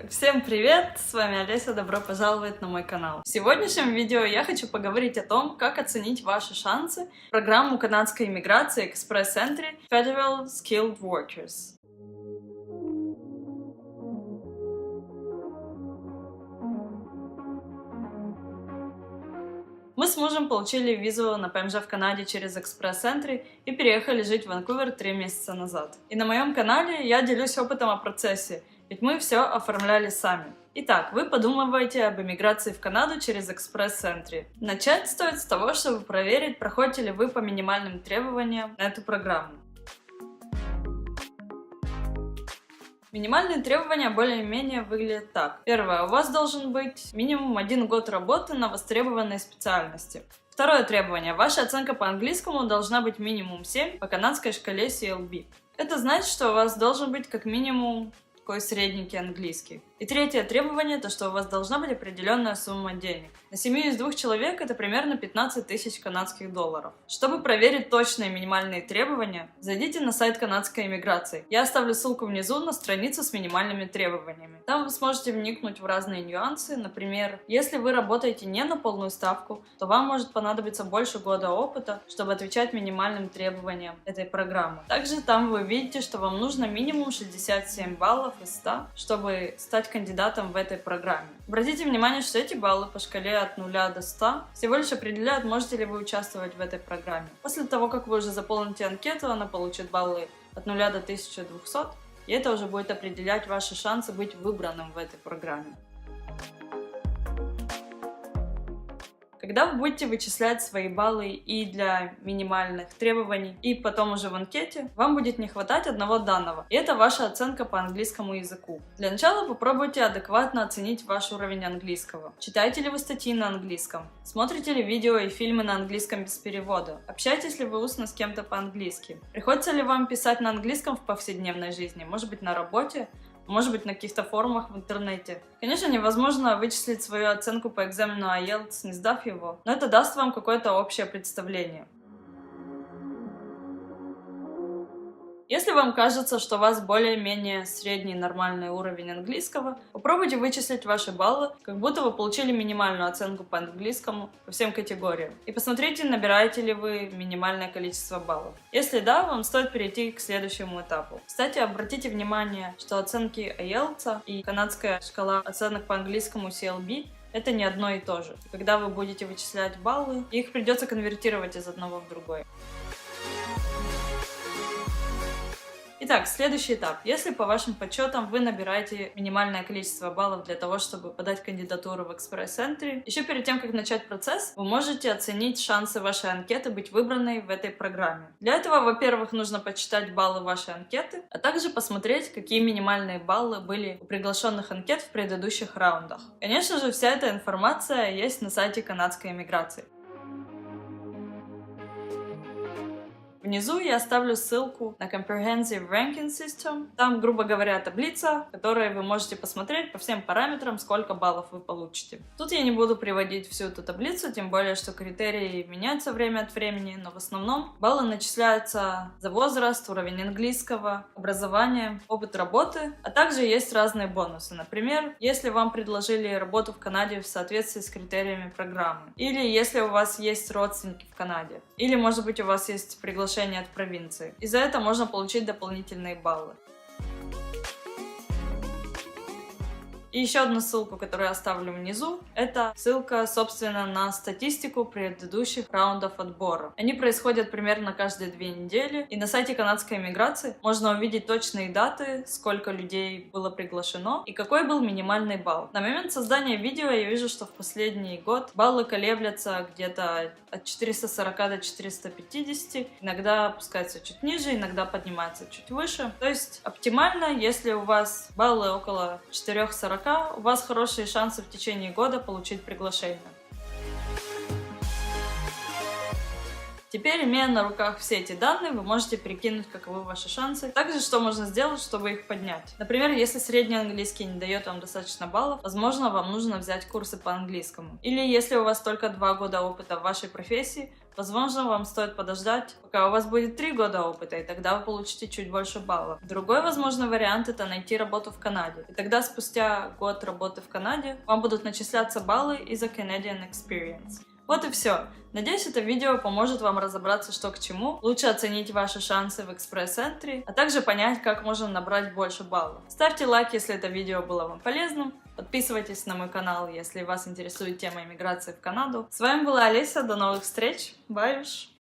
Всем привет! С вами Олеся, добро пожаловать на мой канал. В сегодняшнем видео я хочу поговорить о том, как оценить ваши шансы в программу канадской иммиграции Express Entry Federal Skilled Workers. Мы с мужем получили визу на ПМЖ в Канаде через Express Entry и переехали жить в Ванкувер 3 месяца назад. И на моем канале я делюсь опытом о процессе, ведь мы все оформляли сами. Итак, вы подумываете об эмиграции в Канаду через Express Entry. Начать стоит с того, чтобы проверить, проходите ли вы по минимальным требованиям на эту программу. Минимальные требования более-менее выглядят так. Первое. У вас должен быть минимум 1 год работы на востребованной специальности. Второе требование. Ваша оценка по английскому должна быть минимум 7 по канадской шкале CLB. Это значит, что у вас должен быть как минимум такой средненький английский. И третье требование, то что у вас должна быть определенная сумма денег. На семью из 2 человек это примерно 15 тысяч канадских долларов. Чтобы проверить точные минимальные требования, зайдите на сайт канадской иммиграции. Я оставлю ссылку внизу на страницу с минимальными требованиями. Там вы сможете вникнуть в разные нюансы. Например, если вы работаете не на полную ставку, то вам может понадобиться больше года опыта, чтобы отвечать минимальным требованиям этой программы. Также там вы видите, что вам нужно минимум 67 баллов из 100, чтобы стать кандидатом в этой программе. Обратите внимание, что эти баллы по шкале от 0 до 100 всего лишь определяют, можете ли вы участвовать в этой программе. После того, как вы уже заполните анкету, она получит баллы от 0 до 1200, и это уже будет определять ваши шансы быть выбранным в этой программе. Когда вы будете вычислять свои баллы и для минимальных требований, и потом уже в анкете, вам будет не хватать одного данного, и это ваша оценка по английскому языку. Для начала попробуйте адекватно оценить ваш уровень английского. Читаете ли вы статьи на английском? Смотрите ли видео и фильмы на английском без перевода? Общаетесь ли вы устно с кем-то по-английски? Приходится ли вам писать на английском в повседневной жизни? Может быть, на работе? Может быть, на каких-то форумах в интернете. Конечно, невозможно вычислить свою оценку по экзамену IELTS, не сдав его, но это даст вам какое-то общее представление. Если вам кажется, что у вас более-менее средний нормальный уровень английского, попробуйте вычислить ваши баллы, как будто вы получили минимальную оценку по английскому по всем категориям. И посмотрите, набираете ли вы минимальное количество баллов. Если да, вам стоит перейти к следующему этапу. Кстати, обратите внимание, что оценки IELTS и канадская шкала оценок по английскому CLB это не одно и то же. И когда вы будете вычислять баллы, их придется конвертировать из одного в другой. Итак, следующий этап. Если по вашим подсчетам вы набираете минимальное количество баллов для того, чтобы подать кандидатуру в Express Entry, еще перед тем, как начать процесс, вы можете оценить шансы вашей анкеты быть выбранной в этой программе. Для этого, во-первых, нужно подсчитать баллы вашей анкеты, а также посмотреть, какие минимальные баллы были у приглашенных анкет в предыдущих раундах. Конечно же, вся эта информация есть на сайте канадской иммиграции. Внизу я оставлю ссылку на Comprehensive Ranking System. Там, грубо говоря, таблица, в которой вы можете посмотреть по всем параметрам, сколько баллов вы получите. Тут я не буду приводить всю эту таблицу, тем более, что критерии меняются время от времени, но в основном баллы начисляются за возраст, уровень английского, образование, опыт работы, а также есть разные бонусы. Например, если вам предложили работу в Канаде в соответствии с критериями программы, или если у вас есть родственники в Канаде, или, может быть, у вас есть приглашение от провинции. И за это можно получить дополнительные баллы. И еще одну ссылку, которую я оставлю внизу, это ссылка, собственно, на статистику предыдущих раундов отбора. Они происходят примерно каждые 2 недели, и на сайте канадской иммиграции можно увидеть точные даты, сколько людей было приглашено и какой был минимальный балл. На момент создания видео я вижу, что в последний год баллы колеблятся где-то от 440 до 450, иногда опускаются чуть ниже, иногда поднимаются чуть выше. То есть оптимально, если у вас баллы около 440, у вас хорошие шансы в течение года получить приглашение. Теперь, имея на руках все эти данные, вы можете прикинуть, каковы ваши шансы. Также, что можно сделать, чтобы их поднять. Например, если средний английский не дает вам достаточно баллов, возможно, вам нужно взять курсы по английскому. Или если у вас только 2 года опыта в вашей профессии, возможно, вам стоит подождать, пока у вас будет 3 года опыта, и тогда вы получите чуть больше баллов. Другой возможный вариант — это найти работу в Канаде. И тогда спустя год работы в Канаде вам будут начисляться баллы из-за Canadian Experience. Вот и все. Надеюсь, это видео поможет вам разобраться, что к чему, лучше оценить ваши шансы в экспресс-энтри, а также понять, как можно набрать больше баллов. Ставьте лайк, если это видео было вам полезным, подписывайтесь на мой канал, если вас интересует тема иммиграции в Канаду. С вами была Олеся, до новых встреч, баюш!